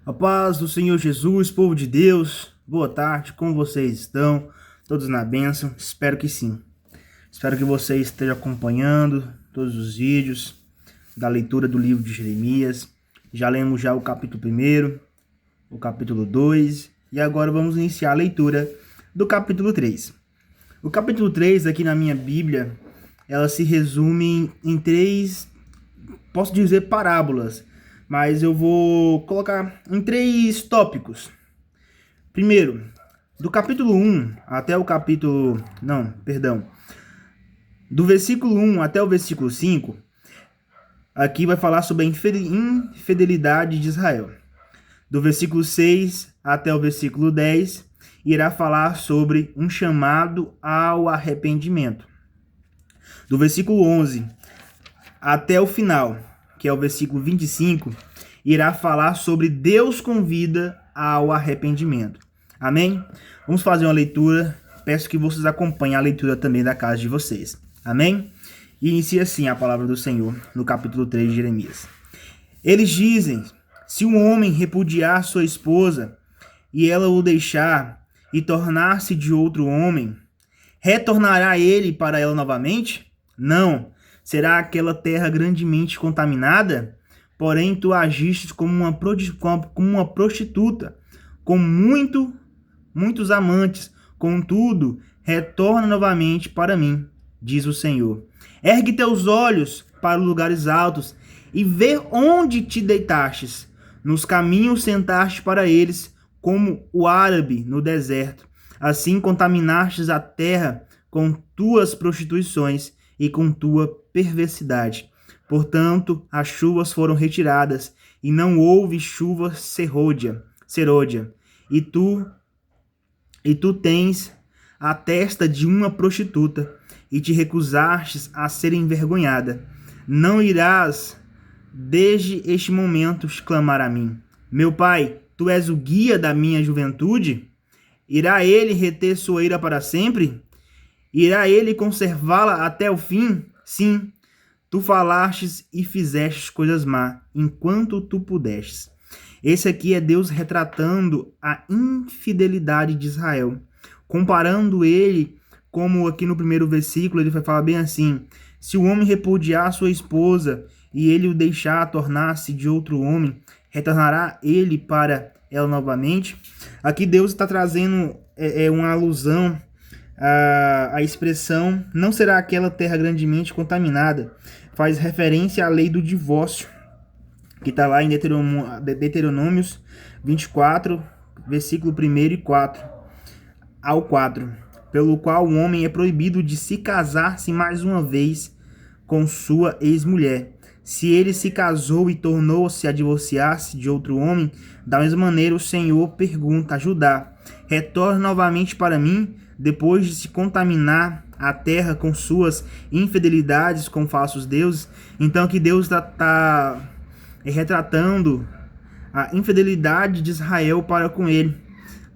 A paz do Senhor Jesus, povo de Deus, boa tarde, como vocês estão? Todos na bênção? Espero que sim. Espero que você esteja acompanhando todos os vídeos da leitura do livro de Jeremias. Já lemos o capítulo 1, o capítulo 2 e agora vamos iniciar a leitura do capítulo 3. O capítulo 3 aqui na minha Bíblia, ela se resume em 3, posso dizer parábolas, mas eu vou colocar em 3 tópicos. Primeiro, do capítulo 1 até o capítulo... Do versículo 1 até o versículo 5, aqui vai falar sobre a infidelidade de Israel. Do versículo 6 até o versículo 10, irá falar sobre um chamado ao arrependimento. Do versículo 11 até o final, que é o versículo 25, irá falar sobre Deus convida ao arrependimento. Amém? Vamos fazer uma leitura. Peço que vocês acompanhem a leitura também da casa de vocês. Amém? E inicia assim a palavra do Senhor no capítulo 3 de Jeremias. Eles dizem, se um homem repudiar sua esposa e ela o deixar e tornar-se de outro homem, retornará ele para ela novamente? Não. Será aquela terra grandemente contaminada? Porém, tu agiste como uma prostituta, com muitos amantes. Contudo, retorna novamente para mim, diz o Senhor. Ergue teus olhos para os lugares altos e vê onde te deitastes. Nos caminhos sentaste para eles, como o árabe no deserto. Assim contaminastes a terra com tuas prostituições e com tua perversidade. Portanto, as chuvas foram retiradas, e não houve chuva serôdia. E tu tens a testa de uma prostituta, e te recusastes a ser envergonhada. Não irás, desde este momento, clamar a mim. Meu pai, tu és o guia da minha juventude? Irá ele reter sua ira para sempre? Irá ele conservá-la até o fim? Sim, tu falastes e fizestes coisas má, enquanto tu pudestes. Esse aqui é Deus retratando a infidelidade de Israel, comparando ele, como aqui no primeiro versículo, ele vai falar bem assim, se o homem repudiar sua esposa e ele o deixar tornar-se de outro homem, retornará ele para ela novamente? Aqui Deus está trazendo uma alusão a expressão não será aquela terra grandemente contaminada. Faz referência à lei do divórcio, que está lá em Deuteronômios 24, versículo 1 e 4 ao 4, pelo qual o homem é proibido de se casar-se mais uma vez com sua ex-mulher. Se ele se casou e tornou-se a divorciar-se de outro homem, da mesma maneira o Senhor pergunta a Judá, retorne novamente para mim, depois de se contaminar a terra com suas infidelidades com falsos deuses. Então aqui Deus está retratando a infidelidade de Israel para com ele,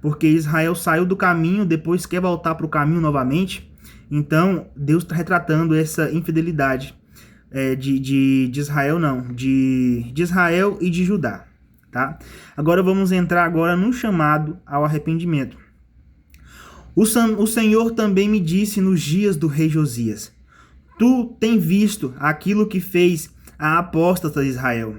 porque Israel saiu do caminho, depois quer voltar para o caminho novamente. Então Deus está retratando essa infidelidade de Israel, de Israel e de Judá, tá? Agora vamos entrar no chamado ao arrependimento. O Senhor também me disse nos dias do rei Josias, tu tens visto aquilo que fez a apóstata de Israel.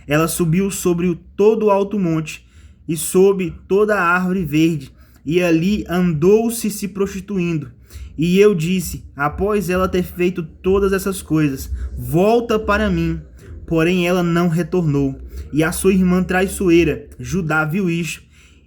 Ela subiu sobre todo o alto monte e sob toda a árvore verde, e ali andou-se prostituindo. E eu disse, após ela ter feito todas essas coisas, volta para mim. Porém ela não retornou. E a sua irmã traiçoeira, Judá, viu isto.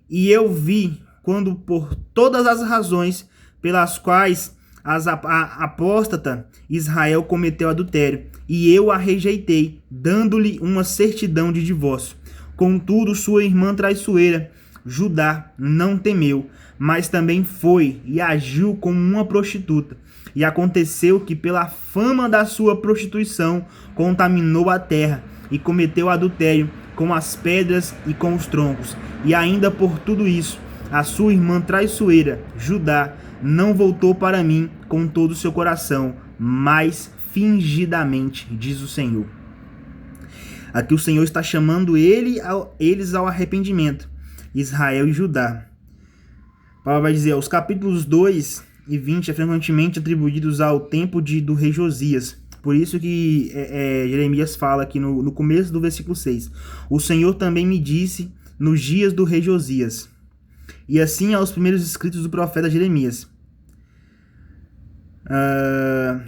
E eu vi quando por todas as razões pelas quais a apóstata Israel cometeu adultério, e eu a rejeitei, dando-lhe uma certidão de divórcio. Contudo, sua irmã traiçoeira, Judá, não temeu, mas também foi e agiu como uma prostituta. E aconteceu que pela fama da sua prostituição contaminou a terra e cometeu adultério com as pedras e com os troncos. E ainda por tudo isso, a sua irmã traiçoeira, Judá, não voltou para mim com todo o seu coração, mas fingidamente, diz o Senhor. Aqui o Senhor está chamando eles ao arrependimento, Israel e Judá. A palavra vai dizer, os capítulos 2 e 20 é frequentemente atribuídos ao tempo do rei Josias. Por isso que Jeremias fala aqui no começo do versículo 6. O Senhor também me disse nos dias do rei Josias. E assim aos primeiros escritos do profeta Jeremias.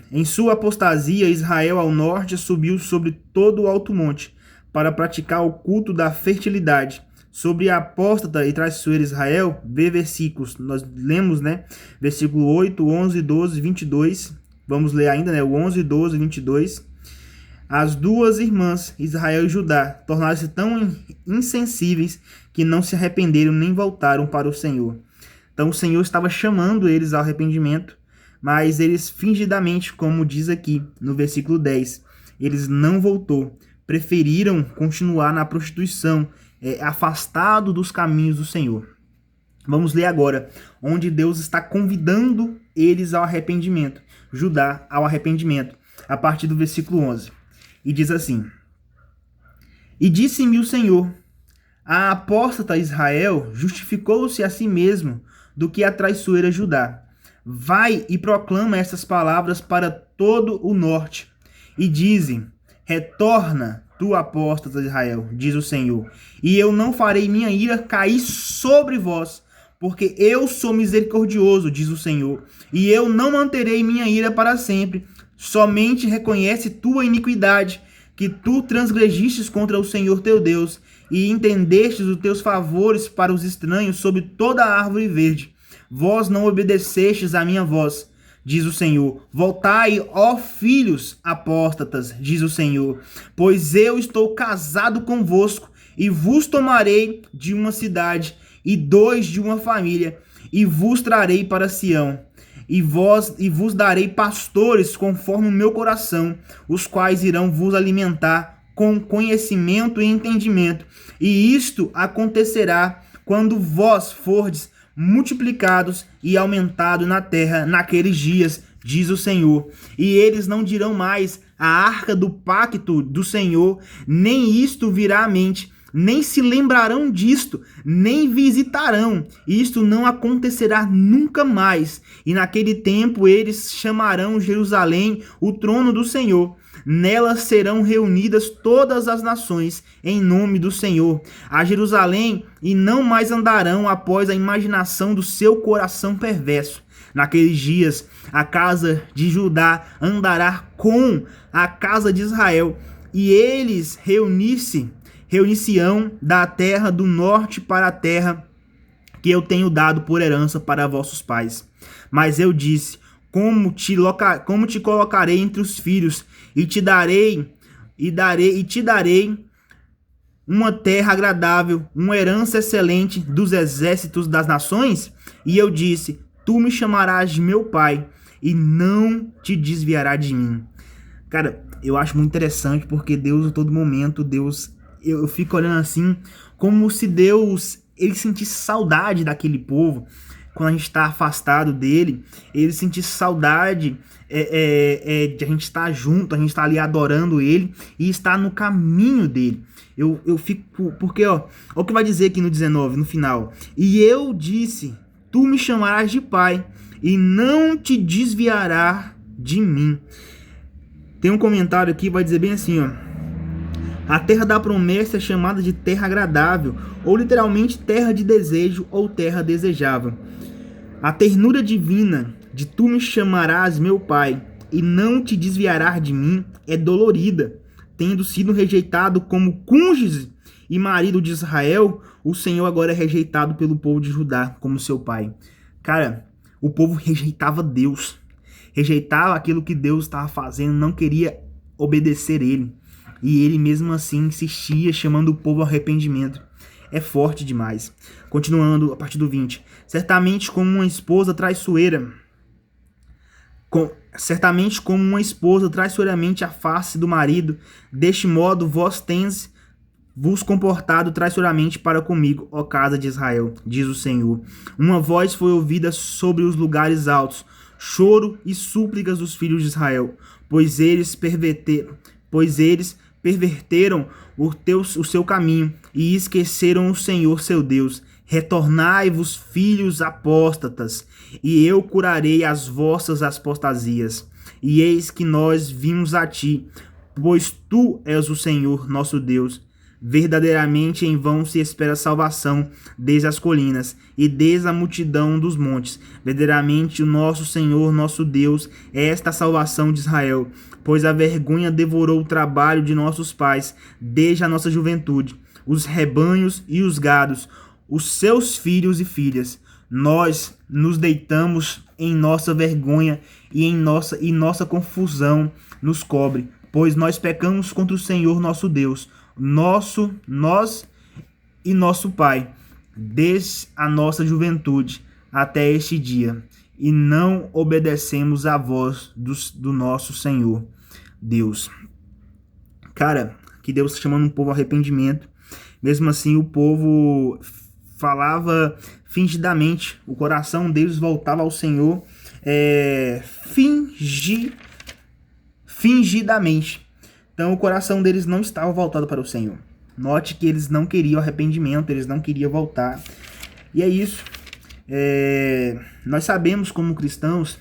Em sua apostasia, Israel ao norte subiu sobre todo o alto monte para praticar o culto da fertilidade. Sobre a apóstata e traiçoeira Israel, vê versículos, nós lemos, né? Versículo 8, 11, 12, 22. Vamos ler ainda, né? O 11, 12, 22. As duas irmãs, Israel e Judá, tornaram-se tão insensíveis que não se arrependeram nem voltaram para o Senhor. Então o Senhor estava chamando eles ao arrependimento, mas eles fingidamente, como diz aqui no versículo 10, eles não voltou, preferiram continuar na prostituição, afastado dos caminhos do Senhor. Vamos ler agora, onde Deus está convidando eles ao arrependimento, Judá ao arrependimento, a partir do versículo 11. E diz assim: E disse-me o Senhor, a apóstata Israel justificou-se a si mesmo do que a traiçoeira Judá. Vai e proclama estas palavras para todo o norte, e dizem, retorna, tu apóstata Israel, diz o Senhor, e eu não farei minha ira cair sobre vós, porque eu sou misericordioso, diz o Senhor, e eu não manterei minha ira para sempre. Somente reconhece tua iniquidade, que tu transgredistes contra o Senhor teu Deus, e entendestes os teus favores para os estranhos sob toda a árvore verde. Vós não obedecestes à minha voz, diz o Senhor. Voltai, ó filhos apóstatas, diz o Senhor, pois eu estou casado convosco, e vos tomarei de uma cidade, e 2 de uma família, e vos trarei para Sião. E vos darei pastores conforme o meu coração, os quais irão vos alimentar com conhecimento e entendimento. E isto acontecerá quando vós fordes multiplicados e aumentados na terra naqueles dias, diz o Senhor. E eles não dirão mais a arca do pacto do Senhor, nem isto virá à mente, nem se lembrarão disto, nem visitarão. Isto não acontecerá nunca mais. E naquele tempo eles chamarão Jerusalém o trono do Senhor. Nela serão reunidas todas as nações em nome do Senhor a Jerusalém, e não mais andarão após a imaginação do seu coração perverso. Naqueles dias a casa de Judá andará com a casa de Israel, e eles reunir-se-ão da terra do norte para a terra que eu tenho dado por herança para vossos pais. Mas eu disse, como te colocarei entre os filhos, e te darei uma terra agradável, uma herança excelente dos exércitos das nações? E eu disse, tu me chamarás de meu pai, e não te desviará de mim. Cara, eu acho muito interessante, porque Deus, a todo momento, eu fico olhando assim, como se Deus, ele sentisse saudade daquele povo. Quando a gente está afastado dele, ele sentisse saudade de a gente estar junto, a gente estar ali adorando ele e estar no caminho dele. Eu fico, porque olha o que vai dizer aqui no 19, no final. E eu disse, tu me chamarás de pai, e não te desviarás de mim. Tem um comentário aqui, vai dizer bem assim, ó. A terra da promessa é chamada de terra agradável, ou literalmente terra de desejo ou terra desejável. A ternura divina de tu me chamarás meu pai, e não te desviarás de mim, é dolorida. Tendo sido rejeitado como cônjuge e marido de Israel, o Senhor agora é rejeitado pelo povo de Judá como seu pai. Cara, o povo rejeitava Deus, rejeitava aquilo que Deus estava fazendo, não queria obedecer ele. E ele mesmo assim insistia, chamando o povo ao arrependimento. É forte demais. Continuando a partir do 20. Certamente como uma esposa traiçoeiramente a face do marido, deste modo vós tendes vos comportado traiçoeiramente para comigo, ó casa de Israel, diz o Senhor. Uma voz foi ouvida sobre os lugares altos, choro e súplicas dos filhos de Israel, pois eles perverteram o seu caminho e esqueceram o Senhor seu Deus. Retornai-vos, filhos apóstatas, e eu curarei as vossas apostasias. E eis que nós vimos a ti, pois tu és o Senhor nosso Deus. Verdadeiramente em vão se espera salvação desde as colinas e desde a multidão dos montes. Verdadeiramente o nosso Senhor, nosso Deus, é esta salvação de Israel, pois a vergonha devorou o trabalho de nossos pais desde a nossa juventude, os rebanhos e os gados, os seus filhos e filhas. Nós nos deitamos em nossa vergonha e nossa confusão nos cobre, pois nós pecamos contra o Senhor nosso Deus, nós e nosso Pai, desde a nossa juventude até este dia, e não obedecemos à voz do nosso Senhor Deus. Cara, que Deus está chamando um povo ao arrependimento. Mesmo assim, o povo falava fingidamente, o coração deles voltava ao Senhor fingidamente. Então o coração deles não estava voltado para o Senhor. Note que eles não queriam arrependimento, eles não queriam voltar. E é isso. Nós sabemos como cristãos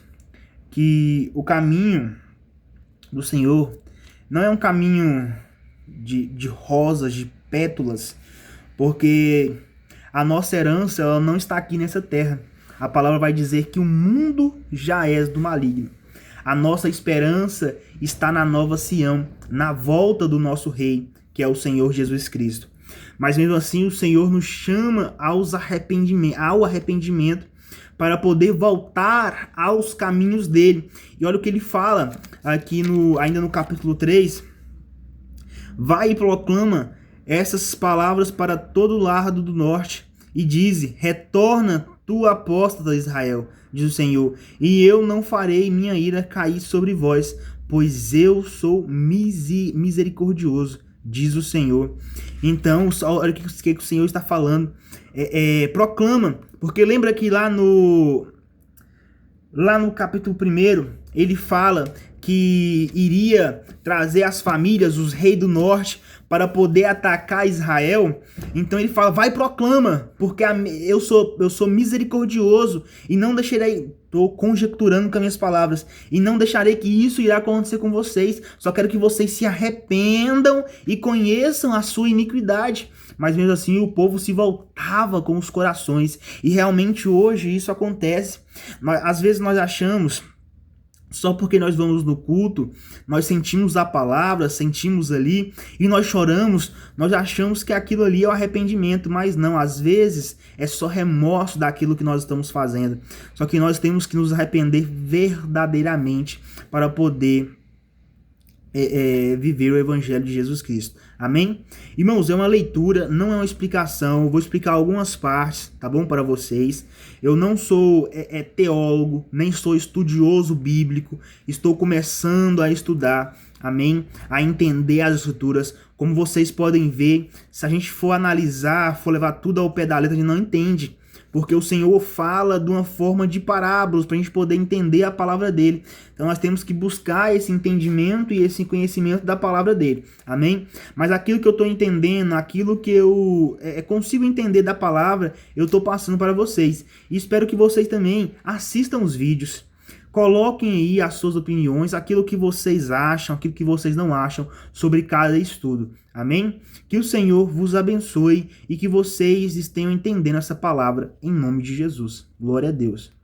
que o caminho do Senhor não é um caminho de rosas, de pétalas, porque a nossa herança ela não está aqui nessa terra. A palavra vai dizer que o mundo já é do maligno. A nossa esperança está na nova Sião, na volta do nosso Rei, que é o Senhor Jesus Cristo. Mas mesmo assim o Senhor nos chama ao arrependimento para poder voltar aos caminhos dele. E olha o que ele fala aqui ainda no capítulo 3. Vai e proclama essas palavras para todo o lado do norte e dize: retorna tu apóstata Israel, diz o Senhor, e eu não farei minha ira cair sobre vós, pois eu sou misericordioso, diz o Senhor. Então, olha o que o Senhor está falando. Proclama, porque lembra que lá no capítulo 1, ele fala que iria trazer as famílias, os reis do norte, para poder atacar Israel. Então ele fala: vai e proclama, porque eu sou misericordioso e não deixarei, estou conjecturando com as minhas palavras, e não deixarei que isso irá acontecer com vocês. Só quero que vocês se arrependam e conheçam a sua iniquidade. Mas mesmo assim o povo se voltava com os corações, e realmente hoje isso acontece. Às vezes nós achamos, só porque nós vamos no culto, nós sentimos a palavra, sentimos ali, e nós choramos, nós achamos que aquilo ali é o arrependimento, mas não, às vezes é só remorso daquilo que nós estamos fazendo. Só que nós temos que nos arrepender verdadeiramente para poder viver o Evangelho de Jesus Cristo. Amém? Irmãos, é uma leitura, não é uma explicação. Eu vou explicar algumas partes, tá bom, para vocês. Eu não sou teólogo, nem sou estudioso bíblico. Estou começando a estudar, amém? A entender as escrituras. Como vocês podem ver, se a gente for analisar, for levar tudo ao pé da letra, a gente não entende. Porque o Senhor fala de uma forma de parábolas para a gente poder entender a palavra dele. Então nós temos que buscar esse entendimento e esse conhecimento da palavra dele. Amém? Mas aquilo que eu estou entendendo, aquilo que eu consigo entender da palavra, eu estou passando para vocês. E espero que vocês também assistam os vídeos. Coloquem aí as suas opiniões, aquilo que vocês acham, aquilo que vocês não acham sobre cada estudo. Amém? Que o Senhor vos abençoe e que vocês estejam entendendo essa palavra em nome de Jesus. Glória a Deus.